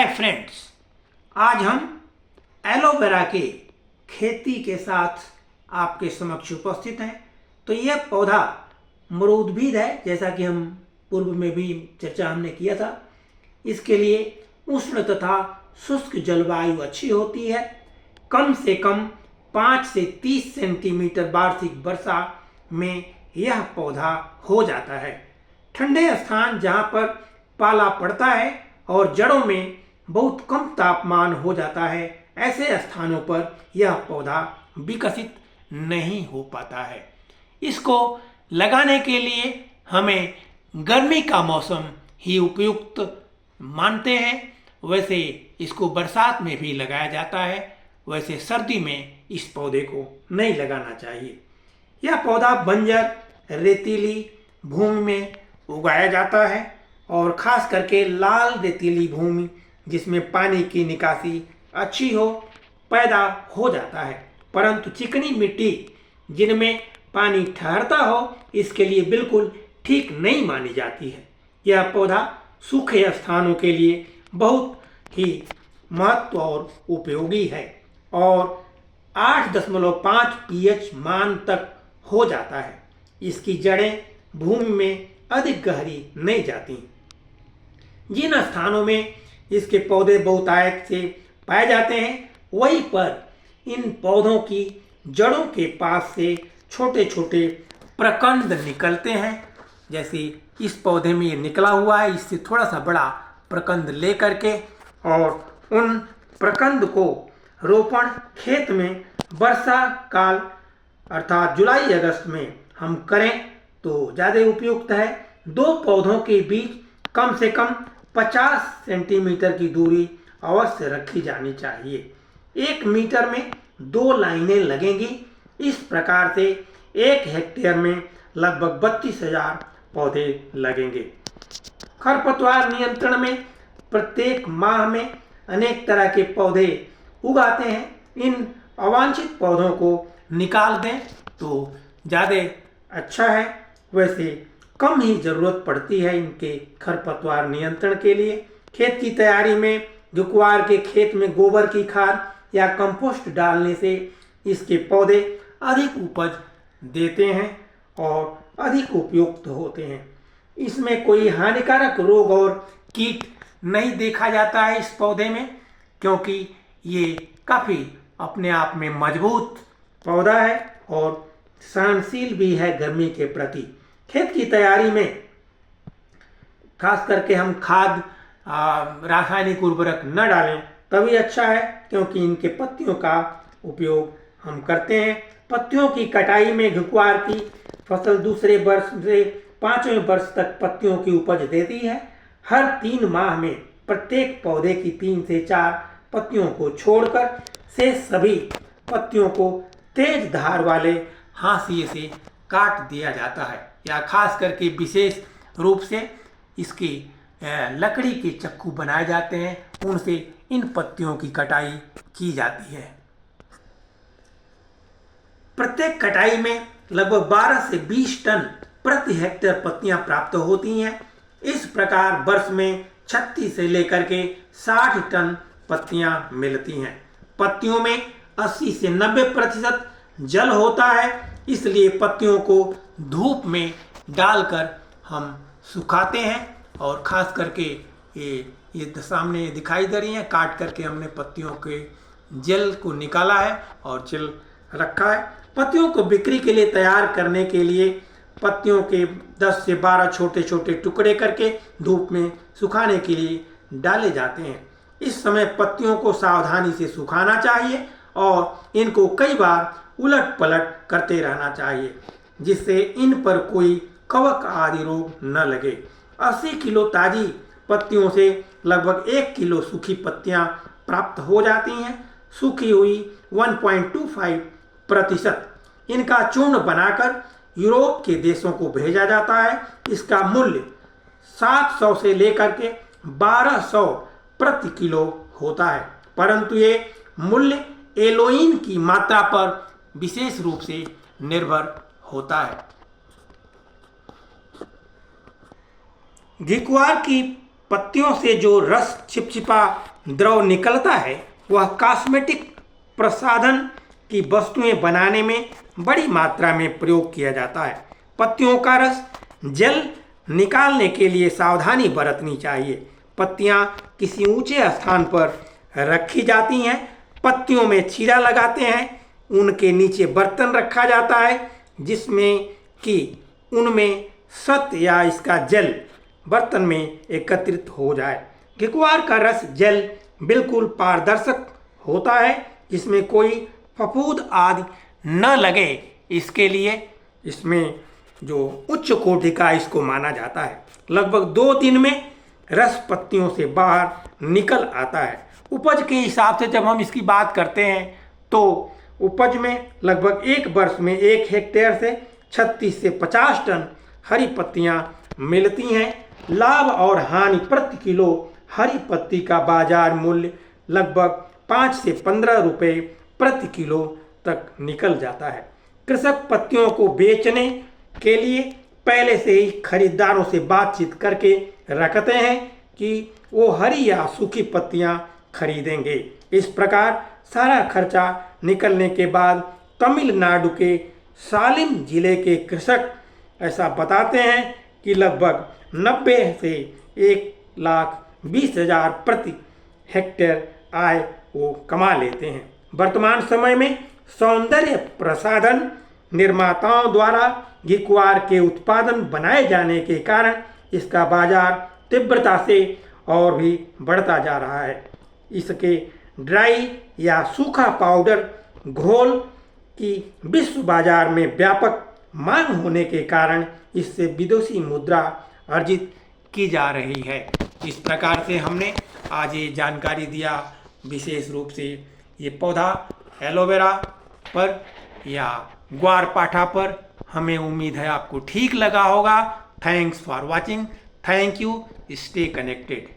Hi friends, आज हम aloe vera के खेती के साथ आपके समक्ष उपस्थित हैं। तो यह पौधा मरूदभिद है, जैसा कि हम पूर्व में भी चर्चा हमने किया था। इसके लिए उष्ण तथा शुष्क जलवायु अच्छी होती है। कम से कम 5 से 30 सेंटीमीटर वार्षिक वर्षा में यह पौधा हो जाता है। ठंडे स्थान जहाँ पर पाला पड़ता है और जड़ों में बहुत कम तापमान हो जाता है, ऐसे स्थानों पर यह पौधा विकसित नहीं हो पाता है। इसको लगाने के लिए हमें गर्मी का मौसम ही उपयुक्त मानते हैं। वैसे इसको बरसात में भी लगाया जाता है, वैसे सर्दी में इस पौधे को नहीं लगाना चाहिए। यह पौधा बंजर रेतीली भूमि में उगाया जाता है और खास करके लाल रेतीली भूमि जिसमें पानी की निकासी अच्छी हो पैदा हो जाता है, परंतु चिकनी मिट्टी जिनमें पानी ठहरता हो इसके लिए बिल्कुल ठीक नहीं मानी जाती है। यह पौधा सूखे स्थानों के लिए बहुत ही महत्व और उपयोगी है और 8.5 pH मान तक हो जाता है। इसकी जड़ें भूमि में अधिक गहरी नहीं जाती। जिन स्थानों में इसके पौधे बहुतायत से पाए जाते हैं, वहीं पर इन पौधों की जड़ों के पास से छोटे छोटे प्रकंद निकलते हैं। जैसे इस पौधे में ये निकला हुआ है, इससे थोड़ा सा बड़ा प्रकंद ले करके और उन प्रकंद को रोपण खेत में वर्षा काल अर्थात जुलाई अगस्त में हम करें तो ज़्यादा उपयुक्त है। दो पौधों के बीच कम से कम 50 सेंटीमीटर की दूरी अवश्य रखी जानी चाहिए। 1 मीटर में 2 लाइनें लगेंगी। इस प्रकार से 1 हेक्टेयर में लगभग 32,000 पौधे लगेंगे। खरपतवार नियंत्रण में प्रत्येक माह में अनेक तरह के पौधे उगाते हैं। इन अवांछित पौधों को निकाल दें तो ज़्यादा अच्छा है। वैसे कम ही ज़रूरत पड़ती है इनके खरपतवार नियंत्रण के लिए। खेत की तैयारी में जुकवार के खेत में गोबर की खाद या कंपोस्ट डालने से इसके पौधे अधिक उपज देते हैं और अधिक उपयुक्त होते हैं। इसमें कोई हानिकारक रोग और कीट नहीं देखा जाता है इस पौधे में, क्योंकि ये काफ़ी अपने आप में मजबूत पौधा है और सहनशील भी है गर्मी के प्रति। खेत की तैयारी में खास करके हम खाद रासायनिक उर्वरक न डालें तभी अच्छा है, क्योंकि इनके पत्तियों का उपयोग हम करते हैं। पत्तियों की कटाई में घुकुआर की फसल दूसरे वर्ष से 5वें वर्ष तक पत्तियों की उपज देती है। हर 3 माह में प्रत्येक पौधे की 3 से 4 पत्तियों को छोड़कर शेष सभी पत्तियों को तेज धार वाले हाशिए से काट दिया जाता है या खास करके विशेष रूप से इसकी लकड़ी के चक्कू बनाए जाते हैं, उनसे इन पत्तियों की कटाई की जाती है। प्रत्येक कटाई में लगभग 12 से 20 टन प्रति हेक्टेयर पत्तियां प्राप्त होती हैं। इस प्रकार वर्ष में 36 से लेकर के 60 टन पत्तियां मिलती हैं। पत्तियों में 80 से 90% जल होता है, इसलिए पत्तियों को धूप में डालकर हम सुखाते हैं और ख़ास करके ये सामने दिखाई दे रही हैं, काट करके हमने पत्तियों के जेल को निकाला है और जेल रखा है। पत्तियों को बिक्री के लिए तैयार करने के लिए पत्तियों के 10 से 12 छोटे छोटे टुकड़े करके धूप में सुखाने के लिए डाले जाते हैं। इस समय पत्तियों को सावधानी से सुखाना चाहिए और इनको कई बार उलट पलट करते रहना चाहिए, जिससे इन पर कोई कवक आदि रोग न लगे। 80 किलो ताज़ी पत्तियों से लगभग 1 किलो सूखी पत्तियां प्राप्त हो जाती हैं। सूखी हुई 1.25% इनका चूर्ण बनाकर यूरोप के देशों को भेजा जाता है। इसका मूल्य 700 से लेकर के 1200 प्रति किलो होता है, परंतु ये मूल्य एलोइन की मात्रा पर विशेष रूप से निर्भर होता है। घिकुआर की पत्तियों से जो रस चिपचिपा द्रव निकलता है वह कॉस्मेटिक प्रसाधन की वस्तुएं बनाने में बड़ी मात्रा में प्रयोग किया जाता है। पत्तियों का रस जल निकालने के लिए सावधानी बरतनी चाहिए। पत्तियां किसी ऊंचे स्थान पर रखी जाती हैं। पत्तियों में चीरा लगाते हैं। उनके नीचे बर्तन रखा जाता है जिसमें कि उनमें सत या इसका जल बर्तन में एकत्रित हो जाए। घिकुआर का रस जल बिल्कुल पारदर्शक होता है जिसमें कोई फफूंद आदि न लगे। इसके लिए इसमें जो उच्च कोटि का इसको माना जाता है। लगभग 2 दिन में रस पत्तियों से बाहर निकल आता है। उपज के हिसाब से जब हम इसकी बात करते हैं तो उपज में लगभग 1 वर्ष में 1 हेक्टेयर से 36 से 50 टन हरी पत्तियां मिलती हैं। लाभ और हानि प्रति किलो हरी पत्ती का बाजार मूल्य लगभग 5 से 15 रुपये प्रति किलो तक निकल जाता है। कृषक पत्तियों को बेचने के लिए पहले से ही खरीदारों से बातचीत करके रखते हैं कि वो हरी या सूखी पत्तियां खरीदेंगे। इस प्रकार सारा खर्चा निकलने के बाद तमिलनाडु के सालेम जिले के कृषक ऐसा बताते हैं कि लगभग 90 से 1,20,000 प्रति हेक्टेयर आय वो कमा लेते हैं। वर्तमान समय में सौंदर्य प्रसाधन निर्माताओं द्वारा घिकुआर के उत्पादन बनाए जाने के कारण इसका बाजार तीव्रता से और भी बढ़ता जा रहा है। इसके ड्राई या सूखा पाउडर घोल की विश्व बाजार में व्यापक मांग होने के कारण इससे विदेशी मुद्रा अर्जित की जा रही है। इस प्रकार से हमने आज ये जानकारी दिया विशेष रूप से ये पौधा एलोवेरा पर या ग्वारपाठा पर। हमें उम्मीद है आपको ठीक लगा होगा। Thanks for watching. Thank you. Stay connected.